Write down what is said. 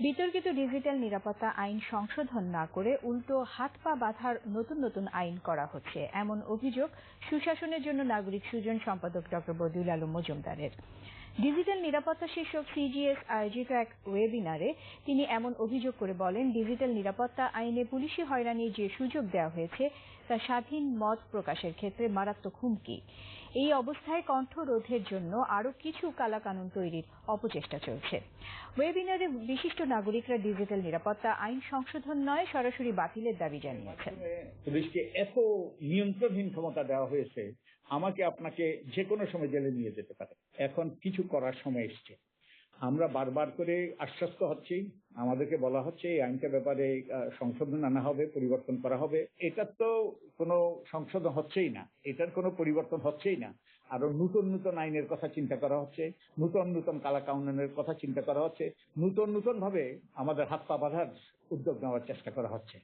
বিতর্কিত ডিজিটাল নিরাপত্তা আইন সংশোধন না করে উল্টো হাত পা বাঁধার নতুন নতুন আইন করা হচ্ছে, এমন অভিযোগ সুশাসনের জন্য নাগরিক সুজন সম্পাদক ডক্টর বদিউল আলম মজুমদারের। ডিজিটাল নিরাপত্তা শীর্ষক সিজিএস আয়োজিত এক ওয়েবিনারে তিনি এমন অভিযোগ করে বলেন, ডিজিটাল নিরাপত্তা আইনে পুলিশি হয়রানির যে সুযোগ দেওয়া হয়েছে তা স্বাধীন মত প্রকাশের ক্ষেত্রে মারাত্মক হুমকি। এই অবস্থায় কণ্ঠ রোধের জন্য আরও কিছু কালাকানুন তৈরির অপচেষ্টা চলছে। ওয়েবিনারে বিশিষ্ট নাগরিকরা ডিজিটাল নিরাপত্তা আইন সংশোধন নয়, সরাসরি বাতিলের দাবি জানিয়েছেন। পুলিশকে এত নিয়ন্ত্রণহীন ক্ষমতা দেওয়া হয়েছে, আমাকে আপনাকে যে কোনো সময় জেলে নিয়ে যেতে পারে। এখন কিছু করার সময় এসছে। আমরা বারবার করে আশ্বস্ত হচ্ছি, আমাদেরকে বলা হচ্ছে এই আইনটার ব্যাপারে সংশোধন আনা হবে, পরিবর্তন করা হবে। এটার তো কোনো সংশোধন হচ্ছেই না, এটার কোনো পরিবর্তন হচ্ছেই না। আরো নতুন নতুন আইনের কথা চিন্তা করা হচ্ছে, নতুন নতুন কালাকানুনের কথা চিন্তা করা হচ্ছে, নতুন নতুন ভাবে আমাদের হাত পা বাঁধার উদ্যোগ নেওয়ার চেষ্টা করা হচ্ছে।